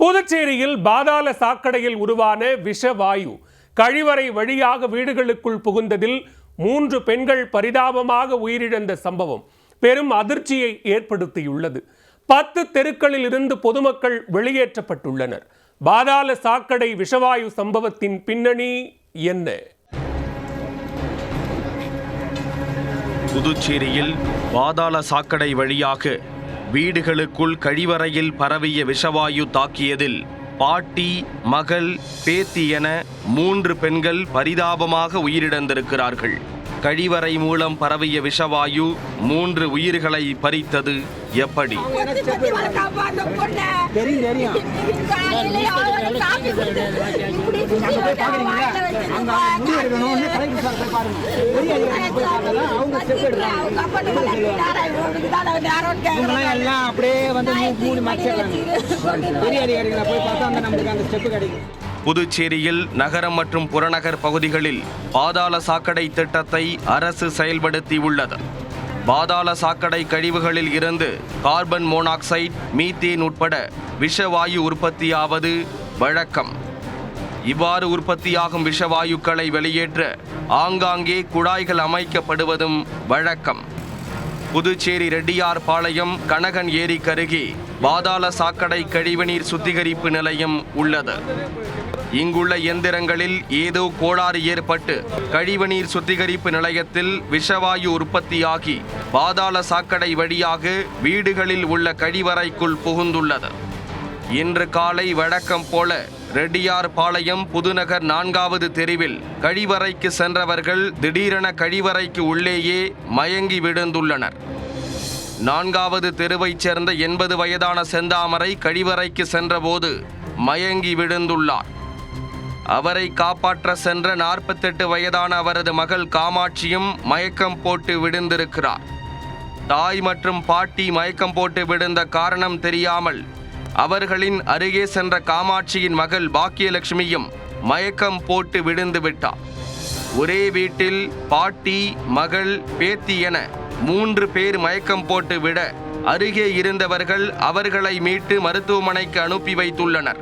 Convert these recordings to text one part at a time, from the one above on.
புதுச்சேரியில் பாதாள சாக்கடையில் உருவான விஷவாயு கழிவறை வழியாக வீடுகளுக்குள் புகுந்ததில் 3 பெண்கள் பரிதாபமாக உயிரிழந்த சம்பவம் பெரும் அதிர்ச்சியை ஏற்படுத்தியுள்ளது. 10 தெருக்களில் இருந்து பொதுமக்கள் வெளியேற்றப்பட்டுள்ளனர். பாதாள சாக்கடை விஷவாயு சம்பவத்தின் பின்னணி என்ன? புதுச்சேரியில் பாதாள சாக்கடை வழியாக வீடுகளுக்குள் கழிவறையில் பரவிய விஷவாயு தாக்கியதில் பாட்டி, மகள், பேத்தி என 3 பெண்கள் பரிதாபமாக உயிரிழந்திருக்கிறார்கள். கழிவறை மூலம் பரவிய விஷவாயு 3 உயிர்களை பறித்தது எப்படி? புதுச்சேரியில் நகரம் மற்றும் புறநகர் பகுதிகளில் பாதாள சாக்கடை திட்டத்தை அரசு செயல்படுத்தியுள்ளது. பாதாள சாக்கடை கழிவுகளில் இருந்து கார்பன் மோனாக்சைடு, மீத்தேன் உட்பட விஷவாயு உற்பத்தியாவது வழக்கம். இவ்வாறு உற்பத்தியாகும் விஷவாயுக்களை வெளியேற்ற ஆங்காங்கே குழாய்கள் அமைக்கப்படுவதும் வழக்கம். புதுச்சேரி ரெட்டியார் பாளையம் கனகன் ஏரிக்கருகே பாதாள சாக்கடை கழிவுநீர் சுத்திகரிப்பு நிலையம் உள்ளது. இங்குள்ள இயந்திரங்களில் ஏதோ கோளாறு ஏற்பட்டு கழிவுநீர் சுத்திகரிப்பு நிலையத்தில் விஷவாயு உற்பத்தியாகி பாதாள சாக்கடை வழியாக வீடுகளில் உள்ள கழிவறைக்குள் புகுந்துள்ளது. இன்று காலை வழக்கம் போல ரெட்டியார் பாளையம் புதுநகர் 4வது தெருவில் கழிவறைக்கு சென்றவர்கள் திடீரென கழிவறைக்கு உள்ளேயே மயங்கி விழுந்துள்ளனர். 4வது தெருவைச் சேர்ந்த 80 வயதான செந்தாமரை கழிவறைக்கு சென்றபோது மயங்கி விழுந்துள்ளார். அவரை காப்பாற்ற சென்ற 48 வயதான அவரது மகள் காமாட்சியும் மயக்கம் போட்டு விழுந்திருக்கிறார். தாய் மற்றும் பாட்டி மயக்கம் போட்டு விழுந்த காரணம் தெரியாமல் அவர்களின் அருகே சென்ற காமாட்சியின் மகள் பாக்கியலட்சுமியும் மயக்கம் போட்டு விழுந்து விட்டார். ஒரே வீட்டில் பாட்டி, மகள், பேத்தி என 3 பேர் மயக்கம் போட்டு விட அருகே இருந்தவர்கள் அவர்களை மீட்டு மருத்துவமனைக்கு அனுப்பி வைத்துள்ளனர்.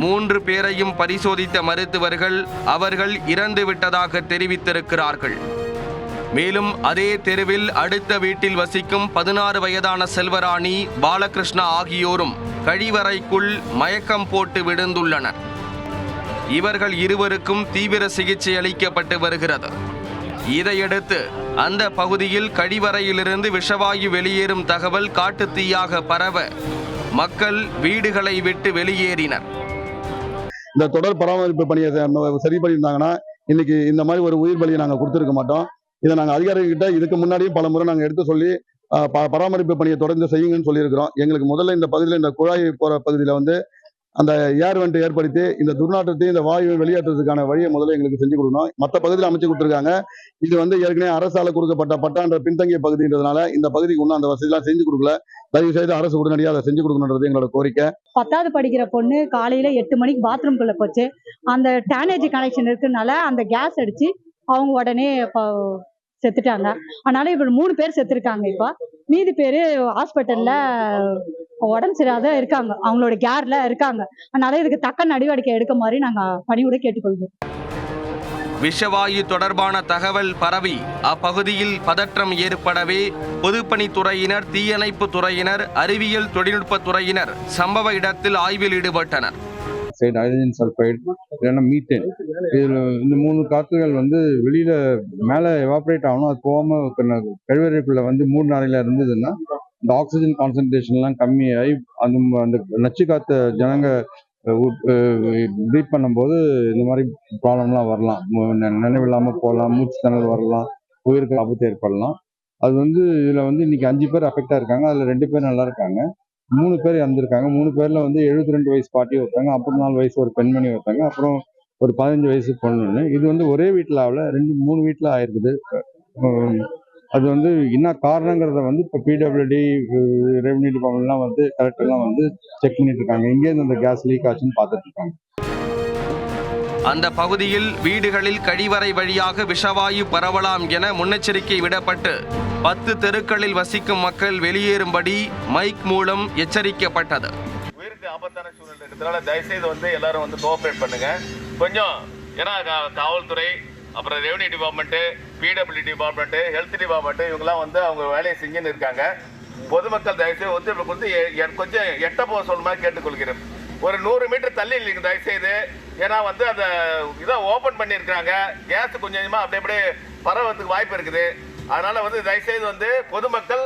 3 பேரையும் பரிசோதித்த மருத்துவர்கள் அவர்கள் இறந்து விட்டதாக தெரிவித்திருக்கிறார்கள். மேலும் அதே தெருவில் அடுத்த வீட்டில் வசிக்கும் 16 வயதான செல்வராணி, பாலகிருஷ்ணா ஆகியோரும் கழிவறைக்குள் மயக்கம் போட்டு விழுந்துள்ளனர். இவர்கள் இருவருக்கும் தீவிர சிகிச்சை அளிக்கப்பட்டு வருகிறது. இதையடுத்து அந்த பகுதியில் கழிவறையிலிருந்து விஷவாயு வெளியேறும் தகவல் காட்டுத்தீயாக பரவ மக்கள் வீடுகளை விட்டு வெளியேறினர். இந்த தொடர் பராமரிப்பு பணியை சரி பண்ணியிருந்தாங்கன்னா இன்னைக்கு இந்த மாதிரி ஒரு உயிர் பலியை நாங்கள் கொடுத்துருக்க மாட்டோம். இதை நாங்கள் அதிகாரிகிட்ட இதுக்கு முன்னாடியும் பல முறை நாங்கள் எடுத்து சொல்லி பராமரிப்பு பணியை தொடர்ந்து செய்யுங்கன்னு சொல்லியிருக்கிறோம். எங்களுக்கு முதல்ல இந்த பகுதியில் இந்த குழாய் போகிற பகுதியில் அந்த ஏர் வெண்ட் ஏற்படுத்தி இந்த துர்நாற்றத்தையும் இந்த வாயுவை வெளியேற்றதுக்கான வழியை முதல்ல எங்களுக்கு செஞ்சு கொடுக்கணும். மற்ற பகுதியில் அமைச்சு கொடுத்துருக்காங்க. இது ஏற்கனவே அரசால் கொடுக்கப்பட்ட பட்டான்ற பின்தங்கிய பகுதின்றதுனால இந்த பகுதிக்கு இன்னும் அந்த வசதியெல்லாம் செஞ்சு கொடுக்கல. தயவு செய்து அரசு உடனடியாக அதை செஞ்சு கொடுக்கணுன்றது எங்களோட கோரிக்கை. 10வது படிக்கிற பொண்ணு காலையில 8 மணிக்கு பாத்ரூம்குள்ள போச்சு. அந்த டேனேஜ் கனெக்ஷன் இருக்குனால அந்த கேஸ் அடிச்சு அவங்க உடனே செத்துட்டாங்க. அதனால இப்ப 3 பேர் செத்துருக்காங்க. இப்ப மீதி பேரு ஹாஸ்பிட்டல்ல உடம்பு சரியாத இருக்காங்க, அவங்களோட கேர்ல இருக்காங்க. அதனால இதுக்கு தக்க நடவடிக்கை எடுக்க மாதிரி நாங்க பணியோட கேட்டுக்கொள்வோம். விஷவாயு தொடர்பான தகவல் பரவி அப்பகுதியில் பதற்றம் ஏற்படவே பொதுப்பணித்துறையினர், தீயணைப்பு துறையினர், அறிவியல் தொழில்நுட்ப துறையினர் சம்பவ இடத்தில் ஆய்வில் ஈடுபட்டனர். ஹைட்ரஜன் சல்பைடு இல்லைன்னா மீத்தேன், இதில் இந்த 3 காற்றுகள் வெளியில மேலே எவாப்ரேட் ஆகணும். அது போகாமல் கழிவறைக்குள்ள 3 அறையில் இருந்ததுன்னா இந்த ஆக்சிஜன் கான்சன்ட்ரேஷன்லாம் கம்மியாகி அந்த நச்சு காற்ற ஜனங்க ப்ரீத் பண்ணும்போது இந்த மாதிரி ப்ராப்ளம்லாம் வரலாம். நினைவில்லாமல் போகலாம், மூச்சு திணறல் வரலாம், உயிருக்கு ஆபத்து ஏற்படலாம். அது இதில் இன்னைக்கு 5 பேர் அஃபெக்டாக இருக்காங்க. அதில் 2 பேர் நல்லா இருக்காங்க, 3 பேர் இறந்துருக்காங்க. 3 பேர்ல 72 வயசு பாட்டி ஒருத்தாங்க, 54 வயசு ஒரு பெண்மணி ஒருத்தாங்க, அப்புறம் ஒரு 15 வயசு பொண்ணு. இது ஒரே வீட்டில் ஆகல, 2-3 வீட்டில் ஆயிருக்குது. அது என்ன காரணங்கிறத இப்போ பிடபிள்யூடி, ரெவன்யூ டிபார்ட்மெண்ட்லாம் கரெக்டெல்லாம் செக் பண்ணிட்டு இருக்காங்க. எங்கேருந்து அந்த கேஸ் லீக் ஆச்சுன்னு பார்த்துட்டு இருக்காங்க. அந்த பகுதியில் வீடுகளில் கழிவறை வழியாக விஷவாயு பரவலாம் என முன்னெச்சரிக்கை விடப்பட்டு 10 தெருக்களில் வசிக்கும் மக்கள் வெளியேறும்படி மைக் மூலம் எச்சரிக்கப்பட்டது. வந்து ஆபத்தான சூழ்நிலை இருக்கிறதுனால தயவுசெய்து வந்து எல்லாரும் வந்து கோஆப்ரேட் பண்ணுங்க கொஞ்சம். ஏன்னா காவல்துறை, அப்புறம் revenue department, PW department, health department இவங்கெல்லாம் வந்து அவங்க வேலையை செஞ்சுன்னு இருக்காங்க. பொதுமக்கள் தயவுசெய்து ஒத்துழைப்பு கொடுத்து கொஞ்சம் எட்ட போக சொல்லுமா கேட்டுக்கொள்கிறேன். ஒரு 100 மீட்டர் தள்ளி இல்லைங்க தயவுசெய்து. ஏன்னா வந்து அந்த இதை ஓப்பன் பண்ணியிருக்காங்க, கேஸ் கொஞ்சமாக அப்படியே பரவறதுக்கு வாய்ப்பு இருக்குது. அதனால வந்து தயவுசெய்து வந்து பொதுமக்கள்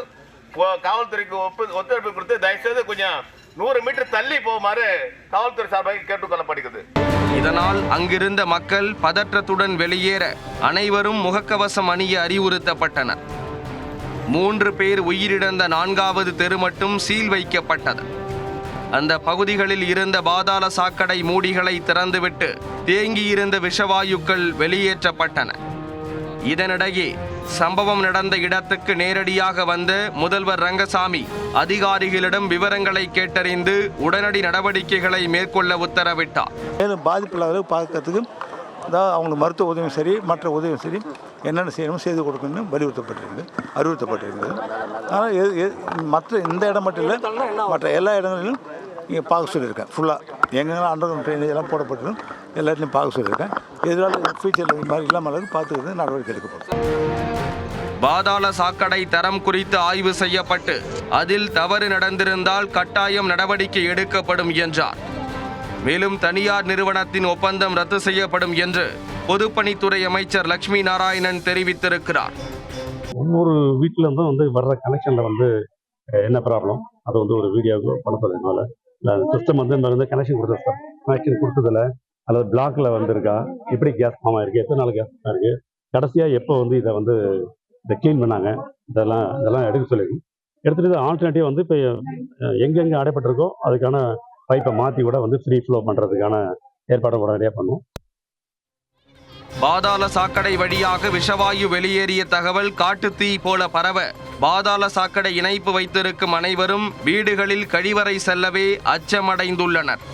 காவல்துறைக்கு ஒத்துழைப்பு கொடுத்து தயவுசெய்து கொஞ்சம் 100 மீட்டர் தள்ளி போகுமாறு காவல்துறை சார்பாக கேட்டுக்கொள்ளப்படுகிறது. இதனால் அங்கிருந்த மக்கள் பதற்றத்துடன் வெளியேற அனைவரும் முகக்கவசம் அணிய அறிவுறுத்தப்பட்டனர். 3 பேர் உயிரிழந்த 4வது தெரு மட்டும் சீல் வைக்கப்பட்டது. அந்த பகுதிகளில் இருந்த பாதாள சாக்கடை மூடிகளை திறந்துவிட்டு தேங்கியிருந்த விஷவாயுக்கள் வெளியேற்றப்பட்டன. இதனிடையே சம்பவம் நடந்த இடத்துக்கு நேரடியாக வந்த முதல்வர் ரங்கசாமி அதிகாரிகளிடம் விவரங்களை கேட்டறிந்து உடனடி நடவடிக்கைகளை மேற்கொள்ள உத்தரவிட்டார். மேலும் பாதிப்பில்லாத பார்க்கறதுக்கு அதாவது அவங்களுக்கு மருத்துவ உதவியும் சரி, மற்ற உதவியும் சரி, என்னென்ன செய்யணும் செய்து கொடுக்கணும்னு அறிவுறுத்தப்பட்டிருக்குது. ஆனால் மற்ற இந்த இடம் மட்டும் இல்லை, மற்ற எல்லா இடங்களிலும் இங்கே பார்க்க சொல்லியிருக்கேன். ஃபுல்லாக எங்கெல்லாம் அண்டர் கிரவுண்ட் ட்ரைனேஜ் எல்லாம் போடப்பட்டிருக்கும், எல்லா இடத்துலையும் பார்க்க சொல்லியிருக்கேன். எதிராக ஃபியூச்சரில் இது மாதிரி இல்லாமல் பார்த்துக்கிறது நடவடிக்கை எடுக்கப்படும். பாதாள சாக்கடை தரம் குறித்து ஆய்வு செய்யப்பட்டு அதில் தவறு நடந்திருந்தால் கட்டாயம் நடவடிக்கை எடுக்கப்படும் என்றார். மேலும் தனியார் நிறுவனத்தின் ஒப்பந்தம் ரத்து செய்யப்படும் என்று பொதுப்பணித்துறை அமைச்சர் லட்சுமி நாராயணன் தெரிவித்திருக்கிறார். ஒவ்வொரு வீட்டில் இருந்தும் வந்து வர்ற கனெக்ஷனில் வந்து என்ன ப்ராப்ளம் அது வந்து ஒரு வீடியோவுக்கு பண்ண சொல்லிருந்தோம்ல. இல்லை சிஸ்டம் வந்து கனெக்ஷன் கொடுத்தது சார், கனெக்ஷன் கொடுத்ததில் அல்லது பிளாக்ல வந்துருக்கா, எப்படி கேஸ் ஃபார்ம் ஆயிருக்கு, எத்தனை நாள் கேஸ் ஃபார்ம் இருக்குது, கடைசியாக எப்போ வந்து இதை க்ளீன் பண்ணாங்க, இதெல்லாம் எடுக்க சொல்லியிருக்கோம். எடுத்துகிட்டு ஆல்டர்னேட்டிவ் வந்து இப்போ எங்கெங்கே அடைப்பட்டிருக்கோ அதுக்கான பைப்பை மாற்றி கூட வந்து ஃப்ரீ ஃப்ளோ பண்ணுறதுக்கான ஏற்பாடு உடனடியாக பண்ணுவோம். பாதாள சாக்கடை வழியாக விஷவாயு வெளியேறிய தகவல் காட்டுத்தீ போல பரவ பாதாள சாக்கடை இணைப்பு வைத்திருக்கும் அனைவரும் வீடுகளில் கழிவறை செல்லவே அச்சமடைந்துள்ளனர்.